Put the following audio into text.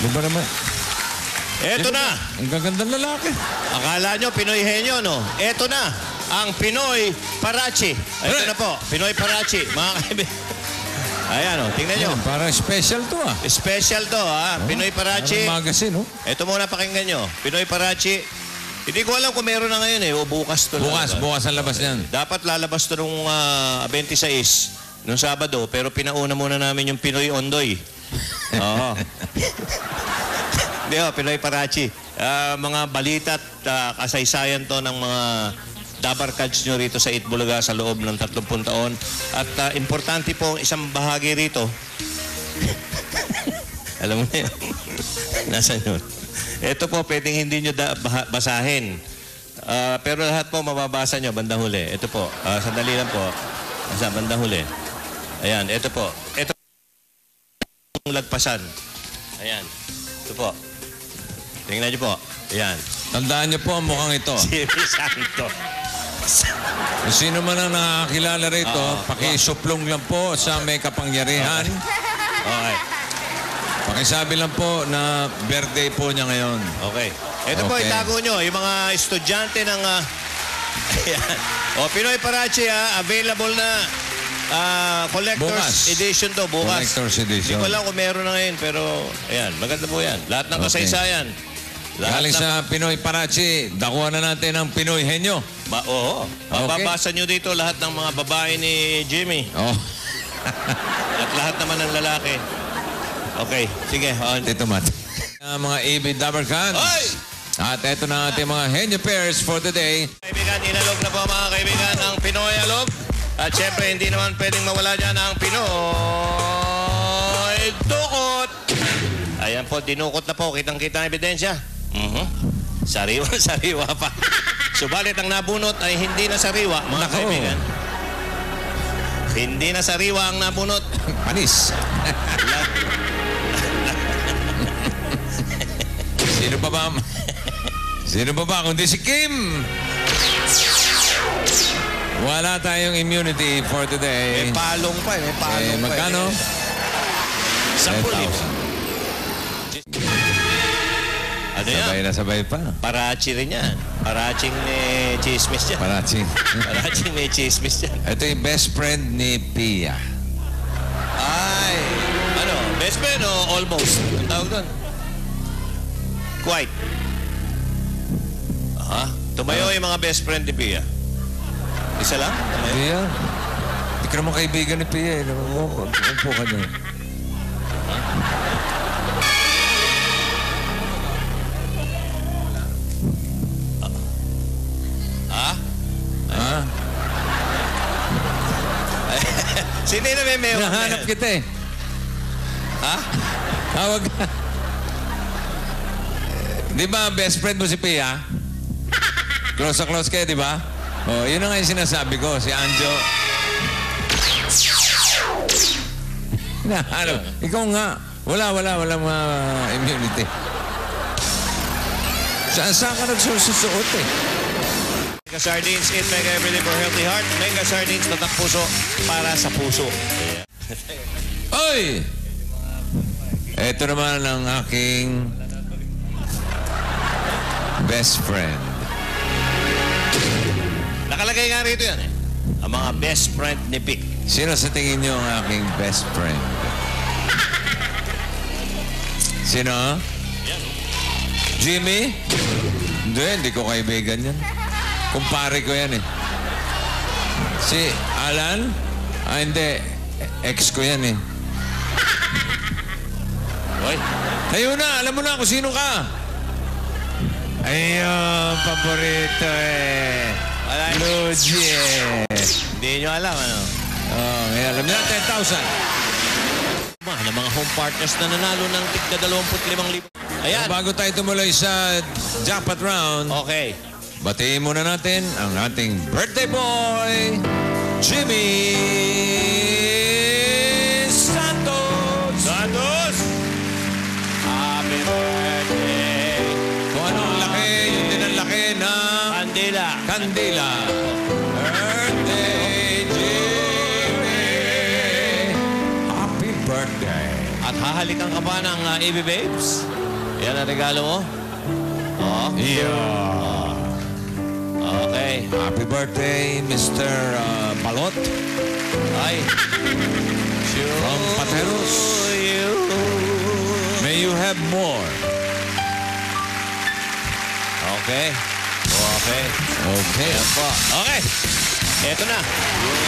Di ba naman? Eto na. Ang gagandang lalaki. Akala nyo, Pinoy henyo, no? Eto na, ang Pinoy Parachi. Eto na po, Pinoy Parachi. Mga kaibigan. Ayan, o, tingnan nyo. Yan, parang special to ah. Special to, ha? Pinoy Parachi. Parang magazine, oh. Eto muna pakinggan nyo. Pinoy Parachi. Hindi ko alam kung meron na ngayon eh. O bukas to. Bukas ang labas niyan. Dapat lalabas to nung 26, nung Sabado. Pero pinauna muna namin yung Pinoy Ondoy. Oo. Hindi, Pinoy Parachi. Mga balita at kasaysayan to ng mga dabarkads nyo rito sa Itbulaga sa loob ng 30 taon. At importante po ang isang bahagi rito. Alam mo na yun? Nasaan yun? Ito po, pwedeng hindi nyo basahin. Pero lahat po mababasa nyo bandang huli. Ito po, sandali lang po. Sa bandang huli. Ayan, ito po. Ito po lagpasan. Ayan. Ito po. Tingnan nyo po. Ayan. Tandaan niyo po ang mukhang ito. Jimmy Santo. Kung sino man ang nakakilala rito, pakisuplong lang po sa may kapangyarihan. Okay. Pakisabi lang po na birthday po niya ngayon. Okay. Ito po, Okay. itago nyo. Yung mga estudyante ng... ayan. Pinoy Parachi, available na collector's Bukas. edition to. Bukas. Collector's edition. Hindi ko alam kung meron na ngayon, pero ayan, maganda po yan. Lahat ng kasaysayan. Galing sa Pinoy Parachi, dakuha na natin ang Pinoy henyo. Oo. Mababasa nyo dito lahat ng mga babae ni Jimmy. Oh. At lahat naman ng lalaki. Okay, sige. Dito, Matt. Mga AB Dabarkans. Hoy! At ito na ating mga henyo pairs for today. Kaibigan, inalog na po mga kaibigan ang Pinoy Alog. At syempre, hindi naman pwedeng mawala dyan ang Pinoy Dukot. Ayan po, dinukot na po. Kitang-kita ang ebidensya. Sariwa pa. Subalit ang nabunot ay hindi na sariwa, mga kaibigan. Hindi na sariwa ang nabunot. Panis. Sino pa ba? Sino pa ba kundi si Kim? Wala tayong immunity for today. May palong pa. May palong pa. Magkano? 10,000. Ano Sabay yan? na sabay pa. Parachi rin yan. Paraching may chismis yan. Parachi. Paraching may chismis yan. Ito yung best friend ni Pia. Ay, ano? Best friend o almost? Ang tawag doon? Quite. Tumayo yung mga best friend ni Pia. Isa lang? Tumayo? Pia? Hindi ka naman kaibigan ni Pia. Upo ka niya. Sino na may mewa? Nahanap kita eh. Ha? Tawag ka. Di ba best friend mo si Pia? Close na close kayo, di ba? Oh, yun na nga yung sinasabi ko, si Anjo. Nahanap. Ikaw nga. Walang immunity. Saan ka nagsusuot eh? Mega Sardines, eat mega everyday for healthy heart. Mega Sardines, tatak puso para sa puso. Oy! Ito naman ang aking best friend. Nakalagay nga rito yan eh. Ang mga best friend ni Vic. Sino sa tingin niyo ang aking best friend? Sino? Jimmy? Hindi ko kaibigan yan. Kumpare ko yan eh. Si Alan? Hindi. Ex ko yan eh. Hoy. Ayun na, alam mo na kung sino ka. Ayun, paborito eh. Luigi eh. Hindi nyo alam, ano? Oh, may alam na 10,000. Ng mga home partners na nanalo ng tigda 25,000. Ayan. Bago tayo tumuloy sa jackpot round, Okay. batiin muna natin ang ating birthday boy, Jimmy Santos! Santos! Happy birthday! Kung ano ang laki, yun din ang laki ng Kandila. kandila. Birthday, Jimmy! Happy birthday! At halikan ka pa ng EB Babes. Yan ang regalo mo. Oh. Yeah. Okay. Happy birthday, Mr. Balot. Ay. From Pateros. May you have more. Okay. Okay. Okay. Yan po. Okay. Ito na. Yung